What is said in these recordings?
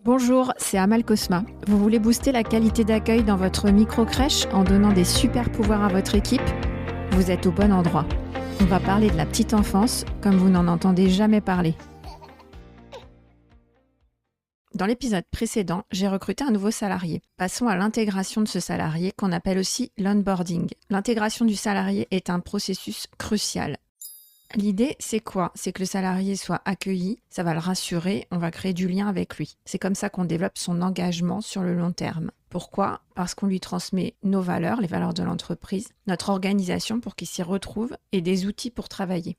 Bonjour, c'est Amal Cosma. Vous voulez booster la qualité d'accueil dans votre micro-crèche en donnant des super pouvoirs à votre équipe? Vous êtes au bon endroit. On va parler de la petite enfance comme vous n'en entendez jamais parler. Dans l'épisode précédent, j'ai recruté un nouveau salarié. Passons à l'intégration de ce salarié qu'on appelle aussi l'onboarding. L'intégration du salarié est un processus crucial. L'idée, c'est quoi? C'est que le salarié soit accueilli, ça va le rassurer, on va créer du lien avec lui. C'est comme ça qu'on développe son engagement sur le long terme. Pourquoi? Parce qu'on lui transmet nos valeurs, les valeurs de l'entreprise, notre organisation pour qu'il s'y retrouve et des outils pour travailler.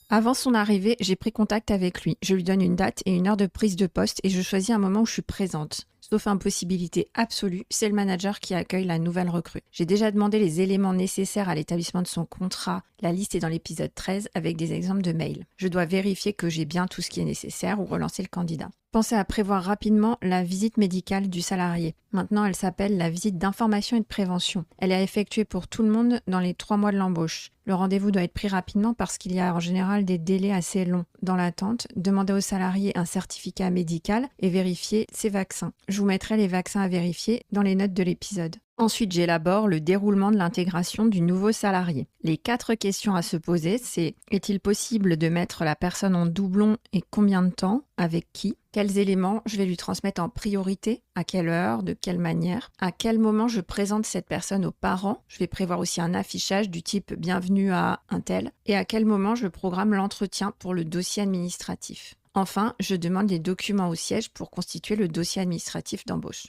Avant son arrivée, j'ai pris contact avec lui. Je lui donne une date et une heure de prise de poste et je choisis un moment où je suis présente. Sauf impossibilité absolue, c'est le manager qui accueille la nouvelle recrue. J'ai déjà demandé les éléments nécessaires à l'établissement de son contrat. La liste est dans l'épisode 13 avec des exemples de mails. Je dois vérifier que j'ai bien tout ce qui est nécessaire ou relancer le candidat. Pensez à prévoir rapidement la visite médicale du salarié. Maintenant, elle s'appelle la visite d'information et de prévention. Elle est effectuée pour tout le monde dans les 3 mois de l'embauche. Le rendez-vous doit être pris rapidement parce qu'il y a en général des délais assez longs. Dans l'attente, demandez au salarié un certificat médical et vérifiez ses vaccins. Je vous mettrai les vaccins à vérifier dans les notes de l'épisode. Ensuite, j'élabore le déroulement de l'intégration du nouveau salarié. Les 4 questions à se poser, c'est: est-il possible de mettre la personne en doublon et combien de temps? Avec qui? Quels éléments je vais lui transmettre en priorité? À quelle heure? De quelle manière? À quel moment je présente cette personne aux parents? Je vais prévoir aussi un affichage du type bienvenue à un tel. Et à quel moment je programme l'entretien pour le dossier administratif? Enfin, je demande les documents au siège pour constituer le dossier administratif d'embauche.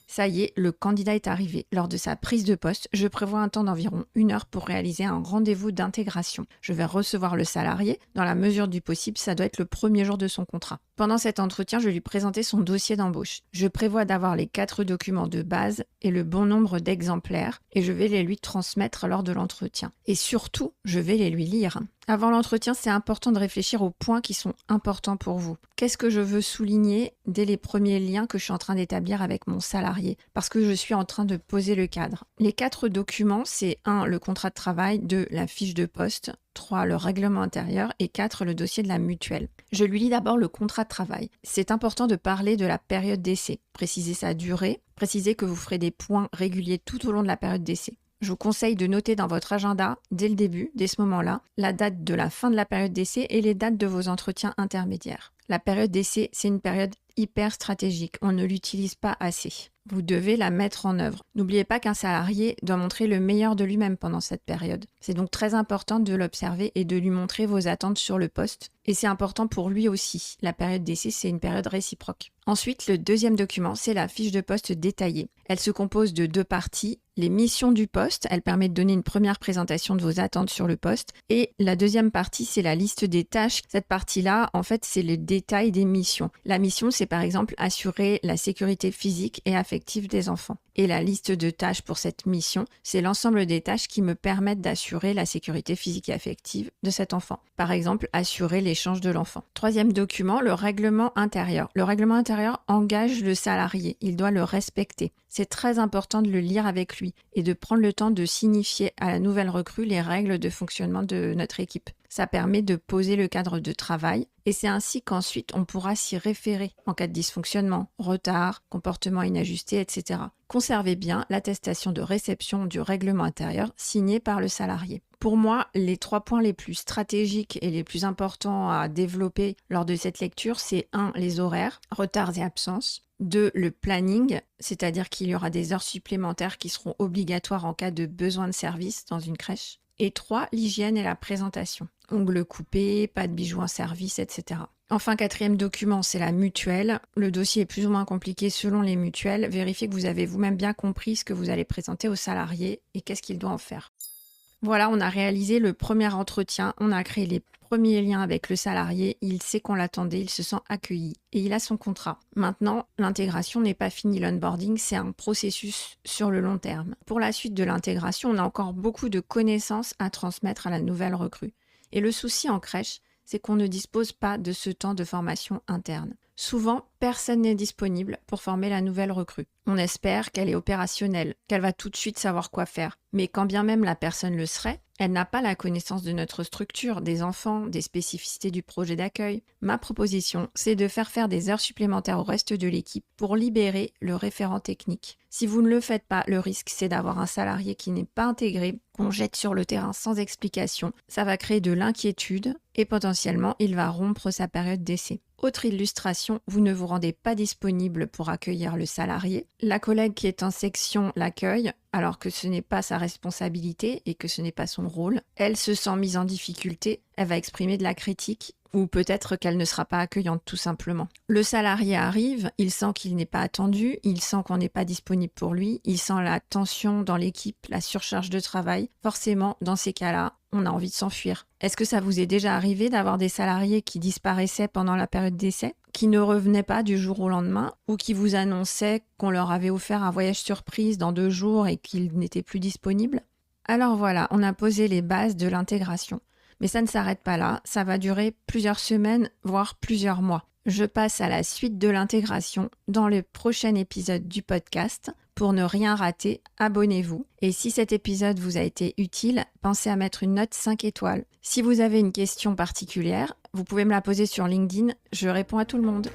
Ça y est, le candidat est arrivé. Lors de sa prise de poste, je prévois un temps d'environ 1 heure pour réaliser un rendez-vous d'intégration. Je vais recevoir le salarié. Dans la mesure du possible, ça doit être le premier jour de son contrat. Pendant cet entretien, je vais lui présenter son dossier d'embauche. Je prévois d'avoir les 4 documents de base et le bon nombre d'exemplaires et je vais les lui transmettre lors de l'entretien. Et surtout, je vais les lui lire. Avant l'entretien, c'est important de réfléchir aux points qui sont importants pour vous. Qu'est-ce que je veux souligner dès les premiers liens que je suis en train d'établir avec mon salarié? Parce que je suis en train de poser le cadre. Les 4 documents, c'est 1, le contrat de travail, 2, la fiche de poste, 3, le règlement intérieur et 4, le dossier de la mutuelle. Je lui lis d'abord le contrat de travail. C'est important de parler de la période d'essai, préciser sa durée, préciser que vous ferez des points réguliers tout au long de la période d'essai. Je vous conseille de noter dans votre agenda, dès le début, dès ce moment-là, la date de la fin de la période d'essai et les dates de vos entretiens intermédiaires. La période d'essai, c'est une période hyper stratégique. On ne l'utilise pas assez. Vous devez la mettre en œuvre. N'oubliez pas qu'un salarié doit montrer le meilleur de lui-même pendant cette période. C'est donc très important de l'observer et de lui montrer vos attentes sur le poste. Et c'est important pour lui aussi. La période d'essai, c'est une période réciproque. Ensuite, le deuxième document, c'est la fiche de poste détaillée. Elle se compose de 2 parties. Les missions du poste, elle permet de donner une première présentation de vos attentes sur le poste. Et la deuxième partie, c'est la liste des tâches. Cette partie-là, en fait, c'est le détail des missions. La mission, c'est par exemple assurer la sécurité physique et affective des enfants. Et la liste de tâches pour cette mission, c'est l'ensemble des tâches qui me permettent d'assurer la sécurité physique et affective de cet enfant. Par exemple, assurer l'échange de l'enfant. Troisième document, le règlement intérieur. Le règlement intérieur engage le salarié, il doit le respecter. C'est très important de le lire avec lui et de prendre le temps de signifier à la nouvelle recrue les règles de fonctionnement de notre équipe. Ça permet de poser le cadre de travail et c'est ainsi qu'ensuite on pourra s'y référer en cas de dysfonctionnement, retard, comportement inajusté, etc. Conservez bien l'attestation de réception du règlement intérieur signée par le salarié. Pour moi, les 3 points les plus stratégiques et les plus importants à développer lors de cette lecture, c'est 1, les horaires, retards et absences. 2, le planning, c'est-à-dire qu'il y aura des heures supplémentaires qui seront obligatoires en cas de besoin de service dans une crèche. Et 3, l'hygiène et la présentation. Ongles coupés, pas de bijoux en service, etc. Enfin, 4e document, c'est la mutuelle. Le dossier est plus ou moins compliqué selon les mutuelles. Vérifiez que vous avez vous-même bien compris ce que vous allez présenter au salarié et qu'est-ce qu'il doit en faire. Voilà, on a réalisé le premier entretien, on a créé les premiers liens avec le salarié, il sait qu'on l'attendait, il se sent accueilli et il a son contrat. Maintenant, l'intégration n'est pas finie, l'onboarding, c'est un processus sur le long terme. Pour la suite de l'intégration, on a encore beaucoup de connaissances à transmettre à la nouvelle recrue. Et le souci en crèche, c'est qu'on ne dispose pas de ce temps de formation interne. Souvent, personne n'est disponible pour former la nouvelle recrue. On espère qu'elle est opérationnelle, qu'elle va tout de suite savoir quoi faire. Mais quand bien même la personne le serait, elle n'a pas la connaissance de notre structure, des enfants, des spécificités du projet d'accueil. Ma proposition, c'est de faire des heures supplémentaires au reste de l'équipe pour libérer le référent technique. Si vous ne le faites pas, le risque c'est d'avoir un salarié qui n'est pas intégré, qu'on jette sur le terrain sans explication. Ça va créer de l'inquiétude et potentiellement il va rompre sa période d'essai. Autre illustration, vous ne vous rendez pas disponible pour accueillir le salarié. La collègue qui est en section l'accueille alors que ce n'est pas sa responsabilité et que ce n'est pas son rôle. Elle se sent mise en difficulté, elle va exprimer de la critique ou peut-être qu'elle ne sera pas accueillante tout simplement. Le salarié arrive, il sent qu'il n'est pas attendu, il sent qu'on n'est pas disponible pour lui, il sent la tension dans l'équipe, la surcharge de travail. Forcément, dans ces cas-là, on a envie de s'enfuir. Est-ce que ça vous est déjà arrivé d'avoir des salariés qui disparaissaient pendant la période d'essai, qui ne revenaient pas du jour au lendemain, ou qui vous annonçaient qu'on leur avait offert un voyage surprise dans 2 jours et qu'ils n'étaient plus disponibles? Alors voilà, on a posé les bases de l'intégration. Mais ça ne s'arrête pas là, ça va durer plusieurs semaines, voire plusieurs mois. Je passe à la suite de l'intégration dans le prochain épisode du podcast. Pour ne rien rater, abonnez-vous. Et si cet épisode vous a été utile, pensez à mettre une note 5 étoiles. Si vous avez une question particulière, vous pouvez me la poser sur LinkedIn, je réponds à tout le monde.